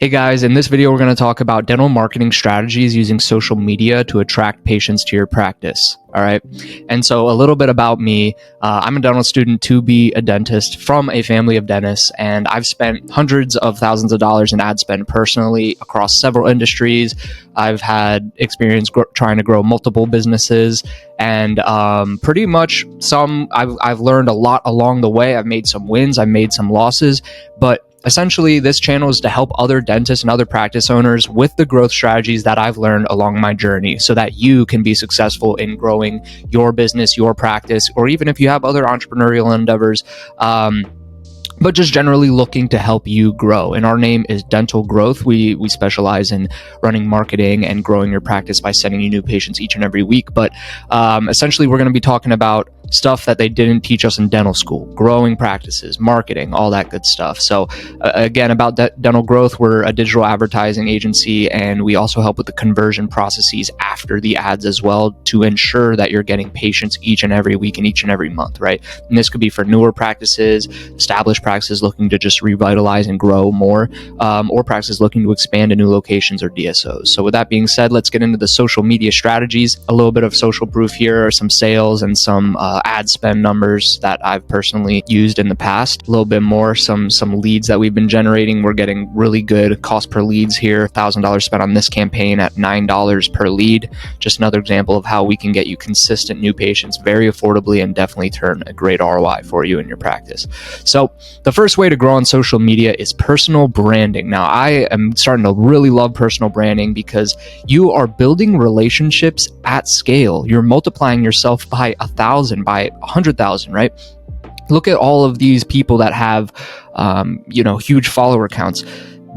Hey guys, in this video, we're going to talk about dental marketing strategies using social media to attract patients to your practice. All right. And so a little bit about me. I'm a dental student to be a dentist from a family of dentists, and I've spent hundreds of thousands of dollars in ad spend personally across several industries. I've had experience trying to grow multiple businesses, and pretty much I've learned a lot along the way. I've made some wins, I've made some losses, but essentially, this channel is to help other dentists and other practice owners with the growth strategies that I've learned along my journey so that you can be successful in growing your business, your practice, or even if you have other entrepreneurial endeavors, but just generally looking to help you grow. And our name is Dental Growth. We specialize in running marketing and growing your practice by sending you new patients each and every week. But essentially, we're going to be talking about stuff that they didn't teach us in dental school: growing practices, marketing, all that good stuff. So again, about Dental Growth, we're a digital advertising agency, and we also help with the conversion processes after the ads as well to ensure that you're getting patients each and every week and each and every month, right? And this could be for newer practices, established practices looking to just revitalize and grow more, or practices looking to expand to new locations or DSOs. So with that being said, let's get into the social media strategies. A little bit of social proof here, some sales and some ad spend numbers that I've personally used in the past. A little bit more, some leads that we've been generating. We're getting really good cost per leads here. $1,000 spent on this campaign at $9 per lead. Just another example of how we can get you consistent new patients very affordably and definitely turn a great ROI for you in your practice. So the first way to grow on social media is personal branding. Now, I am starting to really love personal branding because you are building relationships at scale. You're multiplying yourself by 1,000, by 100,000, right? Look at all of these people that have, huge follower counts.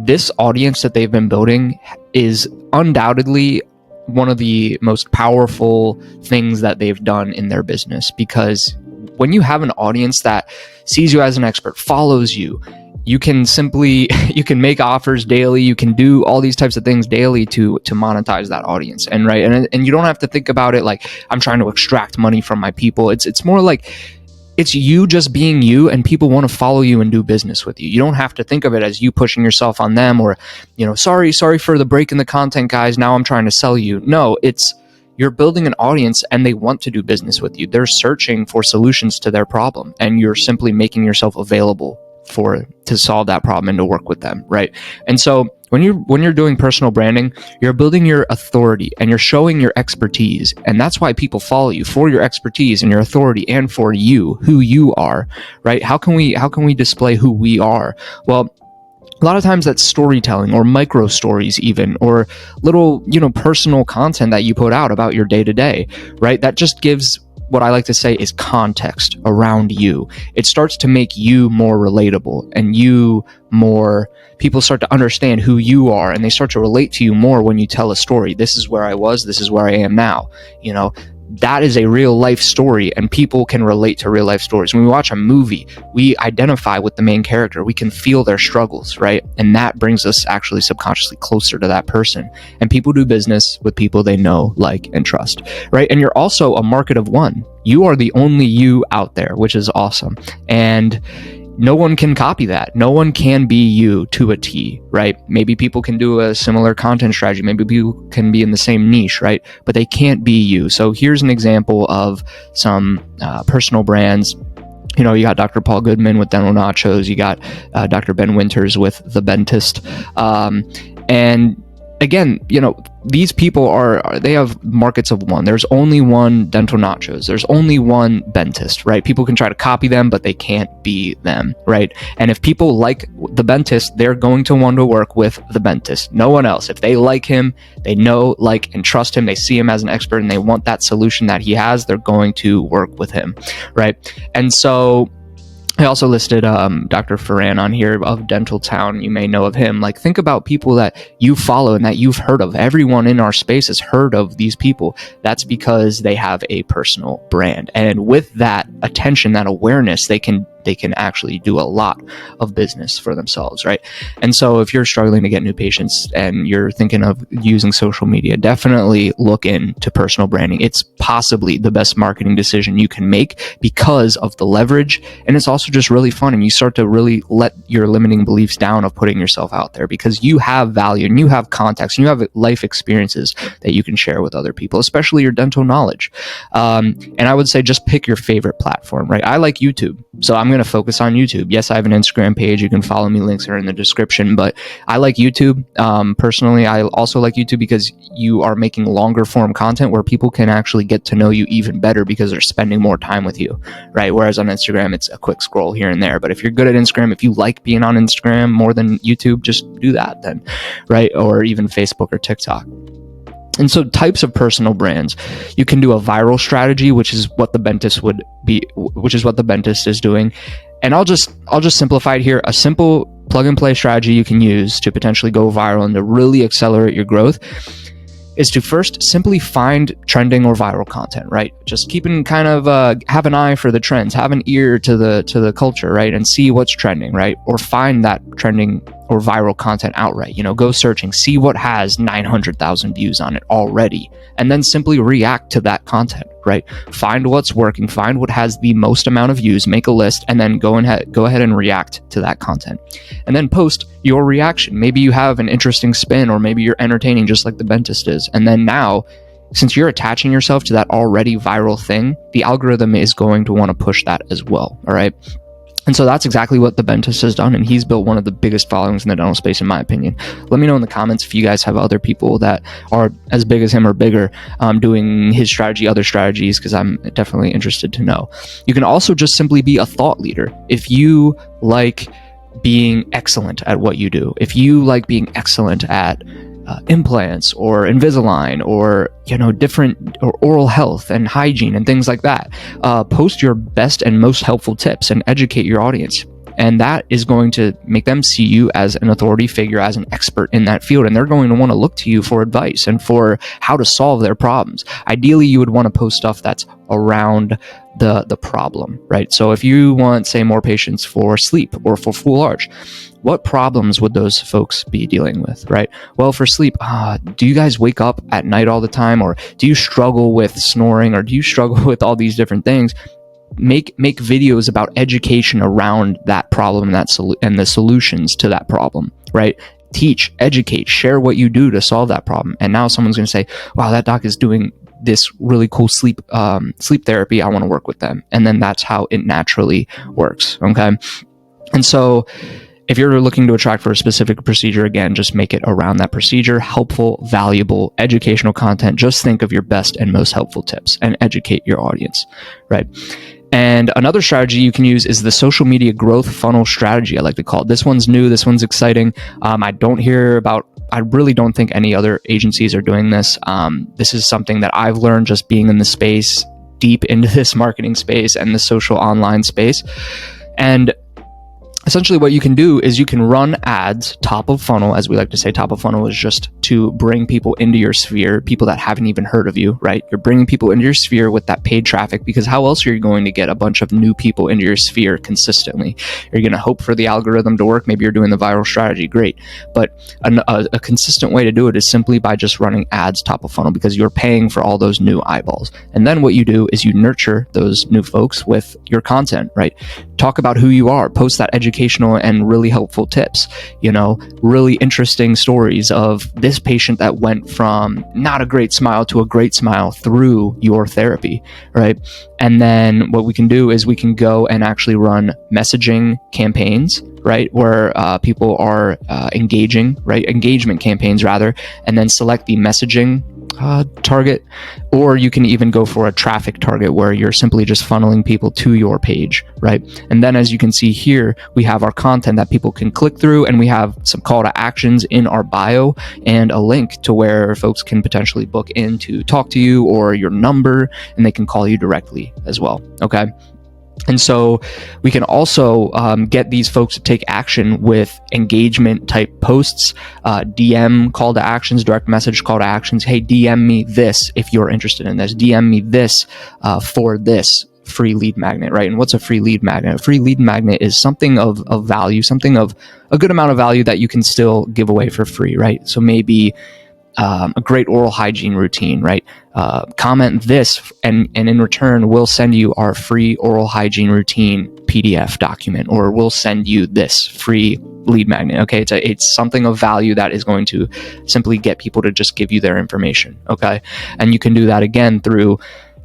This audience that they've been building is undoubtedly one of the most powerful things that they've done in their business, because when you have an audience that sees you as an expert, follows you, you can make offers daily. You can do all these types of things daily to monetize that audience. And right. And you don't have to think about it like I'm trying to extract money from my people. It's more like it's you just being you, and people want to follow you and do business with you. You don't have to think of it as you pushing yourself on them or, sorry for the break in the content, guys. Now I'm trying to sell you. No, you're building an audience and they want to do business with you. They're searching for solutions to their problem, and you're simply making yourself available to solve that problem and to work with them, right? And so when you're doing personal branding, you're building your authority and you're showing your expertise, and that's why people follow you, for your expertise and your authority and for you, who you are, right? How can we display who we are? Well, a lot of times that's storytelling or micro stories even, or little, personal content that you put out about your day to day, right? That just gives what I like to say is context around you. It starts to make you more relatable, and people start to understand who you are, and they start to relate to you more when you tell a story. This is where I was, this is where I am now. That is a real life story, and people can relate to real life stories. When we watch a movie, we identify with the main character. We can feel their struggles, right? And that brings us actually subconsciously closer to that person. And people do business with people they know, like, and trust, right? And you're also a market of one. You are the only you out there, which is awesome. And no one can copy that. No one can be you to a T, right? Maybe people can do a similar content strategy. Maybe people can be in the same niche, right? But they can't be you. So here's an example of some personal brands. You got Dr. Paul Goodman with Dental Nachos. You got Dr. Ben Winters with The Dentist. And again, these people they have markets of one. There's only one Dental Nachos. There's only one dentist, right? People can try to copy them, but they can't be them, right? And if people like the dentist, they're going to want to work with the dentist. No one else. If they like him, they know, like, and trust him, they see him as an expert, and they want that solution that he has, they're going to work with him, right? And so I also listed Dr. Ferran on here of Dental Town. You may know of him. Like, think about people that you follow and that you've heard of. Everyone in our space has heard of these people. That's because they have a personal brand. And with that attention, that awareness, they can they can actually do a lot of business for themselves, right? And so if you're struggling to get new patients and you're thinking of using social media, definitely look into personal branding. It's possibly the best marketing decision you can make because of the leverage, and it's also just really fun, and you start to really let your limiting beliefs down of putting yourself out there because you have value and you have context and you have life experiences that you can share with other people, especially your dental knowledge. And I would say just pick your favorite platform, right? I like YouTube, so I'm going to focus on YouTube. Yes, I have an Instagram page. You can follow me. Links are in the description, but I like YouTube. Personally, I also like YouTube because you are making longer form content where people can actually get to know you even better because they're spending more time with you, right? Whereas on Instagram, it's a quick scroll here and there. But if you're good at Instagram, if you like being on Instagram more than YouTube, just do that then, right? Or even Facebook or TikTok. And so types of personal brands, you can do a viral strategy, which is what the Bentist is doing. And I'll just simplify it here. A simple plug and play strategy you can use to potentially go viral and to really accelerate your growth is to first simply find trending or viral content, right? Just keeping kind of have an eye for the trends, have an ear to the culture, right? And see what's trending, right? Or find that trending or viral content outright, go searching, see what has 900,000 views on it already, and then simply react to that content, right? Find what's working, find what has the most amount of views, make a list, and then go ahead and react to that content. And then post your reaction. Maybe you have an interesting spin, or maybe you're entertaining just like the Bentist is. And then now, since you're attaching yourself to that already viral thing, the algorithm is going to want to push that as well, all right? And so that's exactly what the Bentist has done, and he's built one of the biggest followings in the dental space, in my opinion. Let me know in the comments if you guys have other people that are as big as him or bigger doing his strategy, other strategies, because I'm definitely interested to know. You can also just simply be a thought leader. If you like being excellent at what you do, if you like being excellent at implants or Invisalign or different or oral health and hygiene and things like that, post your best and most helpful tips and educate your audience. And that is going to make them see you as an authority figure, as an expert in that field. And they're going to want to look to you for advice and for how to solve their problems. Ideally, you would want to post stuff that's around the problem, right? So if you want, say, more patients for sleep or for full arch, what problems would those folks be dealing with, right? Well, for sleep, do you guys wake up at night all the time? Or do you struggle with snoring? Or do you struggle with all these different things? Make videos about education around that problem and the solutions to that problem, right? Teach, educate, share what you do to solve that problem. And now someone's going to say, wow, that doc is doing this really cool sleep therapy. I want to work with them. And then that's how it naturally works. Okay. And so if you're looking to attract for a specific procedure, again, just make it around that procedure, helpful, valuable, educational content. Just think of your best and most helpful tips and educate your audience, right? And another strategy you can use is the social media growth funnel strategy, I like to call it. This one's new. This one's exciting. I really don't think any other agencies are doing this. This is something that I've learned just being in the space, deep into this marketing space and the social online space. And essentially what you can do is you can run ads top of funnel. As we like to say, top of funnel is just to bring people into your sphere, people that haven't even heard of you, right? You're bringing people into your sphere with that paid traffic, because how else are you going to get a bunch of new people into your sphere consistently? You're going to hope for the algorithm to work. Maybe you're doing the viral strategy. Great. But a consistent way to do it is simply by just running ads top of funnel, because you're paying for all those new eyeballs. And then what you do is you nurture those new folks with your content, right? Talk about who you are, post that educational and really helpful tips, really interesting stories of this patient that went from not a great smile to a great smile through your therapy, right? And then what we can do is we can go and actually run messaging campaigns, right? Where people are engaging, right? Engagement campaigns rather, and then select the messaging target, or you can even go for a traffic target where you're simply just funneling people to your page, right? And then as you can see here, we have our content that people can click through, and we have some call to actions in our bio and a link to where folks can potentially book in to talk to you or your number, and they can call you directly as well, okay? And so we can also get these folks to take action with engagement type posts, DM call to actions, direct message call to actions. Hey, DM me this if you're interested in this. DM me this for this free lead magnet, right? And what's a free lead magnet? A free lead magnet is something of value, something of a good amount of value that you can still give away for free, right? So maybe a great oral hygiene routine, right? Comment this, and in return, we'll send you our free oral hygiene routine PDF document, or we'll send you this free lead magnet. Okay, it's something of value that is going to simply get people to just give you their information. Okay, and you can do that again through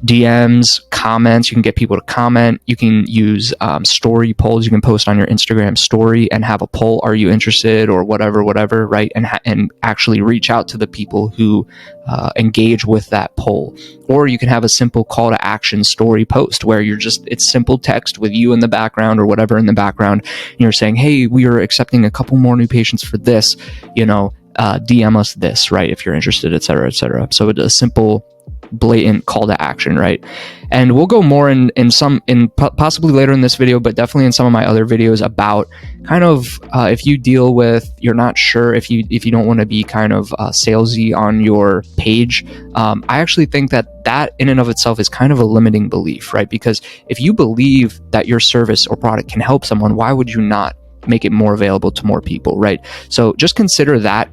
DMs, comments. You can get people to comment. You can use story polls. You can post on your Instagram story and have a poll. Are you interested, or whatever, right? And actually reach out to the people who engage with that poll. Or you can have a simple call to action story post where it's simple text with you in the background or whatever in the background. And you're saying, hey, we are accepting a couple more new patients for this, DM us this, right? If you're interested, et cetera, et cetera. So it's a simple, blatant call to action, right? And we'll go more in possibly later in this video, but definitely in some of my other videos about kind of if you deal with, you're not sure if you don't want to be kind of salesy on your page. I actually think that in and of itself is kind of a limiting belief, right? Because if you believe that your service or product can help someone, why would you not make it more available to more people, right? So just consider that.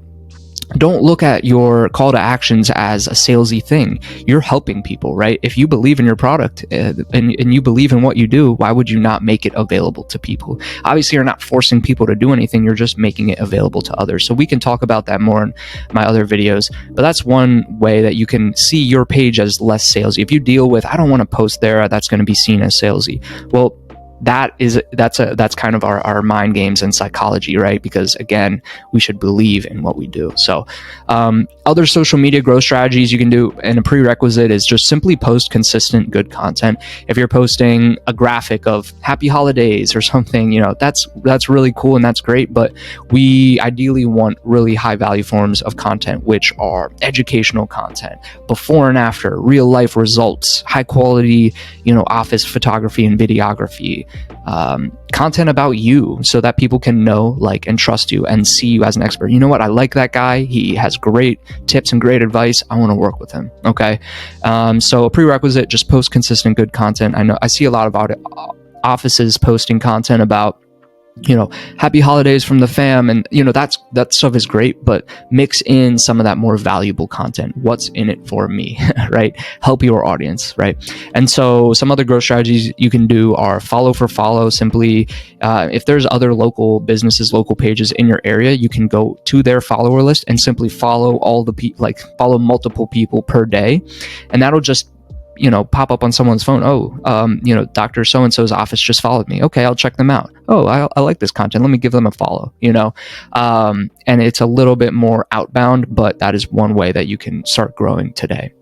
Don't look at your call to actions as a salesy thing. You're helping people, right? If you believe in your product and you believe in what you do, why would you not make it available to people? Obviously, you're not forcing people to do anything. You're just making it available to others. So we can talk about that more in my other videos. But that's one way that you can see your page as less salesy. If you deal with, I don't want to post there, that's going to be seen as salesy. Well, that's kind of our mind games and psychology, right? Because again, we should believe in what we do. So other social media growth strategies you can do, and a prerequisite is just simply post consistent good content. If you're posting a graphic of happy holidays or something, that's really cool and that's great, but we ideally want really high value forms of content, which are educational content, before and after, real life results, high quality, office photography and videography, content about you, so that people can know, like, and trust you and see you as an expert. You know what? I like that guy. He has great tips and great advice. I want to work with him. Okay. So a prerequisite, just post consistent good content. I see a lot of offices posting content about, happy holidays from the fam, and that stuff is great, but mix in some of that more valuable content. What's in it for me, right? Help your audience, right? And so some other growth strategies you can do are follow for follow. Simply, if there's other local businesses, local pages in your area, you can go to their follower list and simply follow follow multiple people per day, and that'll just pop up on someone's phone. Dr. So-and-so's office just followed me. Okay, I'll check them out. Oh, I like this content. Let me give them a follow, and it's a little bit more outbound, but that is one way that you can start growing today.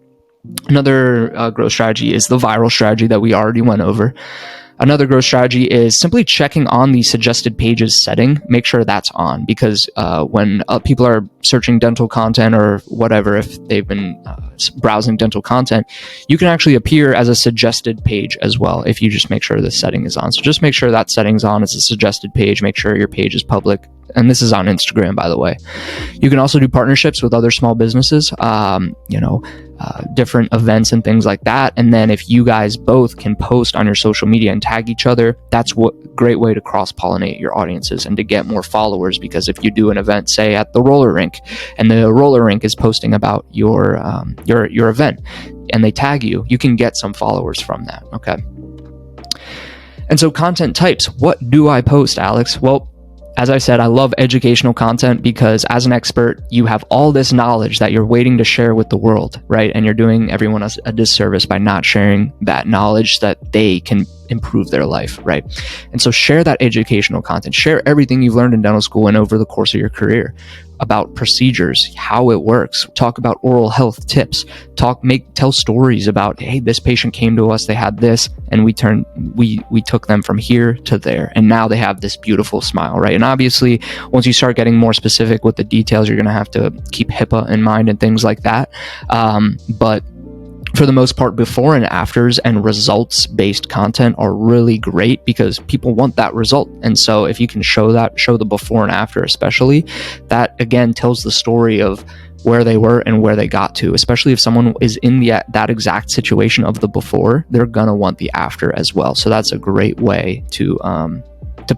Another growth strategy is the viral strategy that we already went over. Another growth strategy is simply checking on the suggested pages setting. Make sure that's on, because when people are searching dental content or whatever, if they've been browsing dental content, you can actually appear as a suggested page as well if you just make sure the setting is on. So just make sure that setting's on as a suggested page. Make sure your page is public. And this is on Instagram, by the way. You can also do partnerships with other small businesses, different events and things like that. And then if you guys both can post on your social media and tag each other, that's what great way to cross-pollinate your audiences and to get more followers. Because if you do an event, say at the roller rink, and the roller rink is posting about your event, and they tag you, you can get some followers from that. Okay. And so content types. What do I post, Alex? Well, as I said, I love educational content because as an expert, you have all this knowledge that you're waiting to share with the world, right? And you're doing everyone else a disservice by not sharing that knowledge that they can improve their life, right? And so share that educational content. Share everything you've learned in dental school and over the course of your career about procedures, how it works. Talk about oral health tips. Tell stories about, hey, this patient came to us, they had this, and we took them from here to there, and now they have this beautiful smile, right? And obviously, once you start getting more specific with the details, you're going to have to keep HIPAA in mind and things like that. But for the most part, before and afters and results based content are really great because people want that result. And so if you can show the before and after, especially, that again tells the story of where they were and where they got to. Especially if someone is in that exact situation of the before, they're gonna want the after as well. So that's a great way to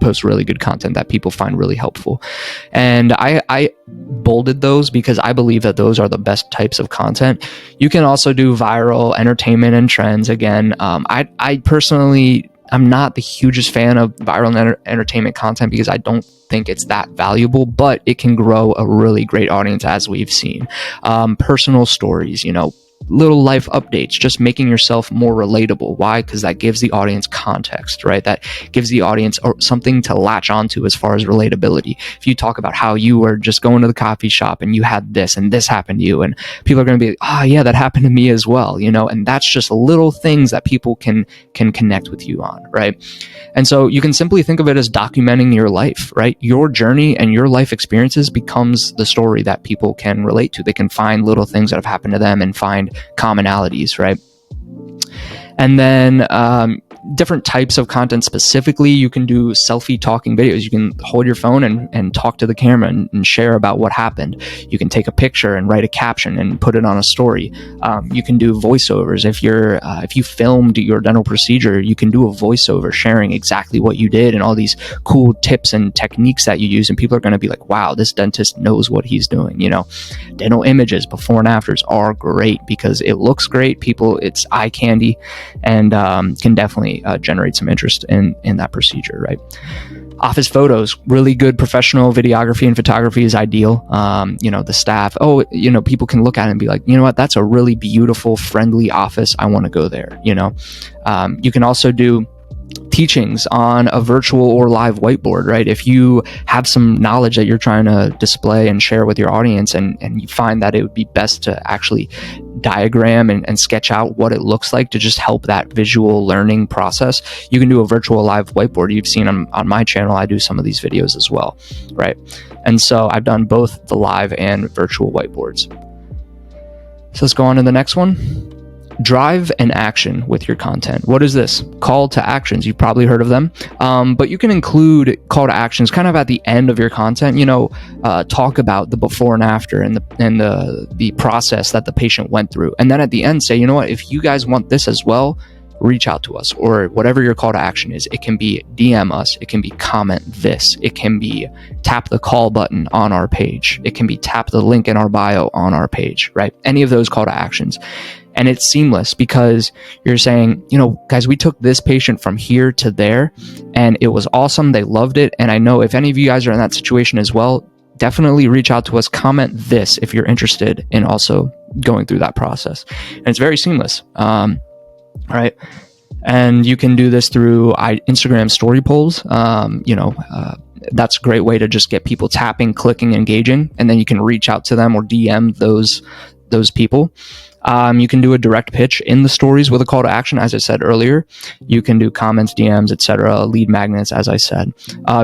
post really good content that people find really helpful. And I bolded those because I believe that those are the best types of content. You can also do viral, entertainment, and trends. Again, I personally, I'm not the hugest fan of viral and entertainment content because I don't think it's that valuable, but it can grow a really great audience, as we've seen. Personal stories, little life updates, just making yourself more relatable. Why? Because that gives the audience context, right? That gives the audience something to latch onto as far as relatability. If you talk about how you were just going to the coffee shop and you had this and this happened to you, and people are going to be like, oh yeah, that happened to me as well, and that's just little things that people can connect with you on, right? And so you can simply think of it as documenting your life, right? Your journey and your life experiences becomes the story that people can relate to. They can find little things that have happened to them and find commonalities, right? And then different types of content specifically, you can do selfie talking videos. You can hold your phone and talk to the camera and share about what happened. You can take a picture and write a caption and put it on a story. You can do voiceovers. If you filmed your dental procedure, you can do a voiceover sharing exactly what you did and all these cool tips and techniques that you use, and people are going to be like, wow, this dentist knows what he's doing. Dental images before and afters are great because it looks great. It's eye candy, and can definitely generate some interest in that procedure, right? Office photos, really good professional videography and photography is ideal. The staff, people can look at it and be like, you know what, that's a really beautiful, friendly office. I want to go there. You can also do teachings on a virtual or live whiteboard, right? If you have some knowledge that you're trying to display and share with your audience, and you find that it would be best to actually diagram and sketch out what it looks like to just help that visual learning process, you can do a virtual live whiteboard. You've seen on my channel, I do some of these videos as well, right? And so I've done both the live and virtual whiteboards. So let's go on to the next one. Drive an action with your content. What is this? Call to actions. You've probably heard of them, but you can include call to actions kind of at the end of your content. Talk about the before and after and the process that the patient went through, and then at the end say, you know what? If you guys want this as well, reach out to us, or whatever your call to action is. It can be DM us, it can be comment this, it can be tap the call button on our page, it can be tap the link in our bio on our page, right? Any of those call to actions. And it's seamless because you're saying, guys, we took this patient from here to there and it was awesome. They loved it. And I know if any of you guys are in that situation as well, definitely reach out to us, comment this if you're interested in also going through that process. And it's very seamless. Right. And you can do this through Instagram story polls. That's a great way to just get people tapping, clicking, engaging, and then you can reach out to them or DM those people. You can do a direct pitch in the stories with a call to action, as I said earlier. You can do comments, DMs, etc., lead magnets, as I said.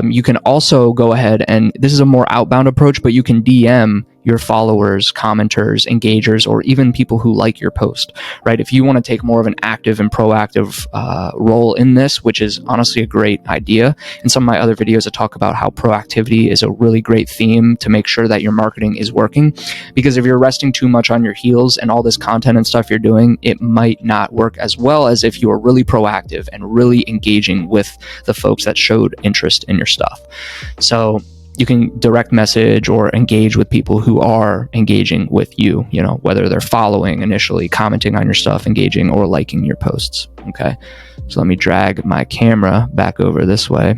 You can also go ahead and, this is a more outbound approach, but you can DM your followers, commenters, engagers, or even people who like your post, right? If you want to take more of an active and proactive role in this, which is honestly a great idea. In some of my other videos, I talk about how proactivity is a really great theme to make sure that your marketing is working. Because if you're resting too much on your heels and all this content and stuff you're doing, it might not work as well as if you are really proactive and really engaging with the folks that showed interest in your stuff. So you can direct message or engage with people who are engaging with you, whether they're following initially, commenting on your stuff, engaging, or liking your posts. Okay. So let me drag my camera back over this way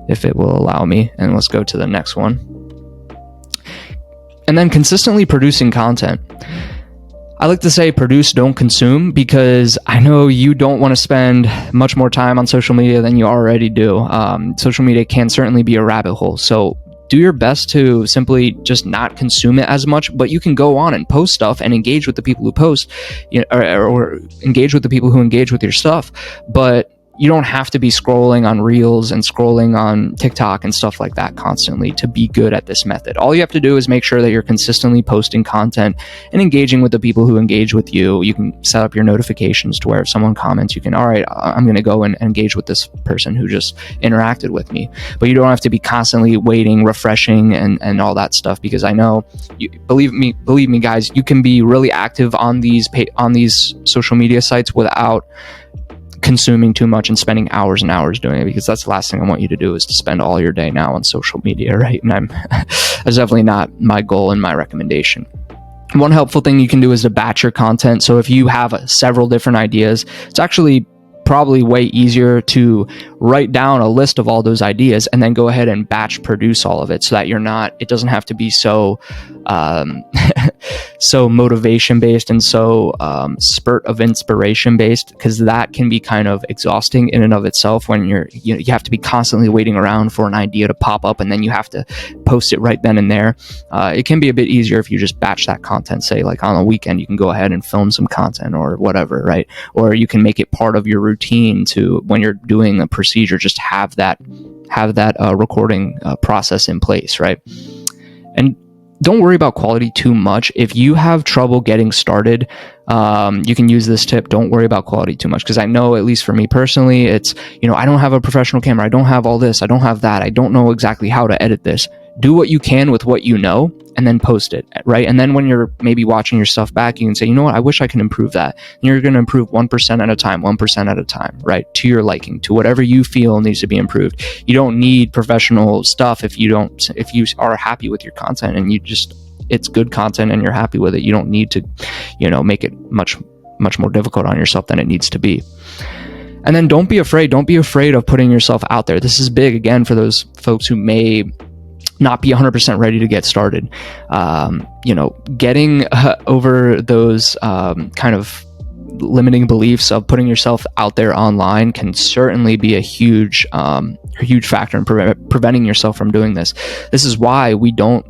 if it will allow me. And let's go to the next one. And then consistently producing content. I like to say produce, don't consume, because I know you don't want to spend much more time on social media than you already do. Social media can certainly be a rabbit hole. So do your best to simply just not consume it as much, but you can go on and post stuff and engage with the people who post, or engage with the people who engage with your stuff. But you don't have to be scrolling on Reels and scrolling on TikTok and stuff like that constantly to be good at this method. All you have to do is make sure that you're consistently posting content and engaging with the people who engage with you. You can set up your notifications to where if someone comments, you can, all right, I'm going to go and engage with this person who just interacted with me. But you don't have to be constantly waiting, refreshing, and all that stuff, because I know, believe me, guys, you can be really active on these social media sites without consuming too much and spending hours and hours doing it, because that's the last thing I want you to do, is to spend all your day now on social media, right? And that's definitely not my goal and my recommendation. One helpful thing you can do is to batch your content. So if you have several different ideas, it's actually probably way easier to write down a list of all those ideas and then go ahead and batch produce all of it, so that it doesn't have to be so so motivation based and so spurt of inspiration based, because that can be kind of exhausting in and of itself when you have to be constantly waiting around for an idea to pop up and then you have to post it right then and there. It can be a bit easier if you just batch that content. Say like on a weekend, you can go ahead and film some content or whatever, right? Or you can make it part of your routine to, when you're doing a procedure, just have that recording process in place, right? And don't worry about quality too much. If you have trouble getting started, you can use this tip. Don't worry about quality too much, because I know, at least for me personally, it's, I don't have a professional camera. I don't have all this. I don't have that. I don't know exactly how to edit this. Do what you can with what you know, and then post it, right? And then when you're maybe watching your stuff back, you can say, you know what, I wish I can improve that. And you're going to improve 1% at a time, 1% at a time, right? To your liking, to whatever you feel needs to be improved. You don't need professional stuff if you are happy with your content and it's good content and you're happy with it. You don't need to, make it much more difficult on yourself than it needs to be. And then don't be afraid of putting yourself out there. This is big, again, for those folks who may not be 100% ready to get started. Getting over those kind of limiting beliefs of putting yourself out there online can certainly be a huge factor in preventing yourself from doing this. This is why we don't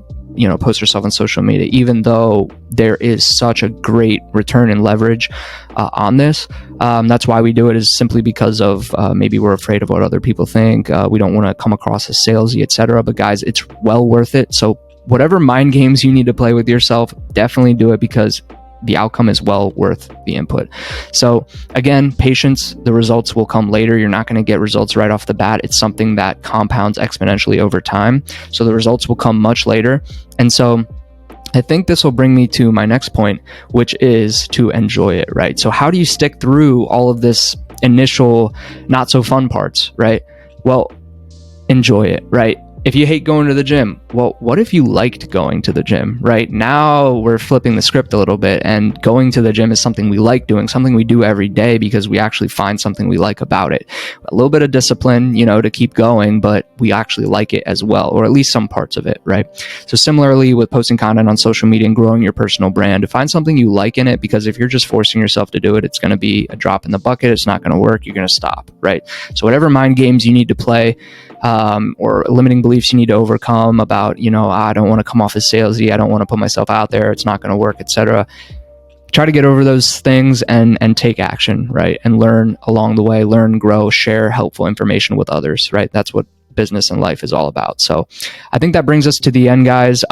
post yourself on social media, even though there is such a great return and leverage on this. That's why we do it, is simply because of maybe we're afraid of what other people think. We don't want to come across as salesy, etc. But guys, it's well worth it. So whatever mind games you need to play with yourself, definitely do it, because the outcome is well worth the input. So again, patience, the results will come later. You're not going to get results right off the bat. It's something that compounds exponentially over time. So the results will come much later. And so I think this will bring me to my next point, which is to enjoy it, right? So how do you stick through all of this initial not so fun parts, right? Well, enjoy it, right? If you hate going to the gym, well, what if you liked going to the gym, right? Now we're flipping the script a little bit, and going to the gym is something we like doing, something we do every day because we actually find something we like about it. A little bit of discipline, to keep going, but we actually like it as well, or at least some parts of it, right? So similarly with posting content on social media and growing your personal brand, find something you like in it, because if you're just forcing yourself to do it, it's going to be a drop in the bucket. It's not going to work. You're going to stop, right? So whatever mind games you need to play, or limiting beliefs you need to overcome about, I don't want to come off as salesy, I don't want to put myself out there, it's not going to work, etc. Try to get over those things and take action, right? And learn along the way, learn, grow, share helpful information with others, right? That's what business and life is all about. So I think that brings us to the end, guys.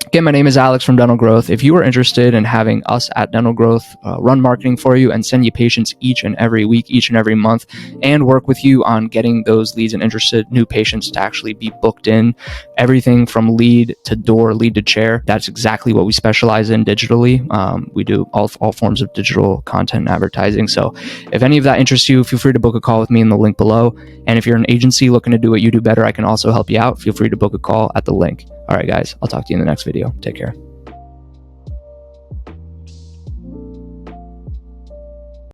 Again, my name is Alex from Dental Growth. If you are interested in having us at Dental Growth run marketing for you and send you patients each and every week, each and every month, and work with you on getting those leads and interested new patients to actually be booked in, everything from lead to door, lead to chair, that's exactly what we specialize in digitally. We do all forms of digital content and advertising. So if any of that interests you, feel free to book a call with me in the link below. And if you're an agency looking to do what you do better, I can also help you out. Feel free to book a call at the link. All right, guys, I'll talk to you in the next video. Take care.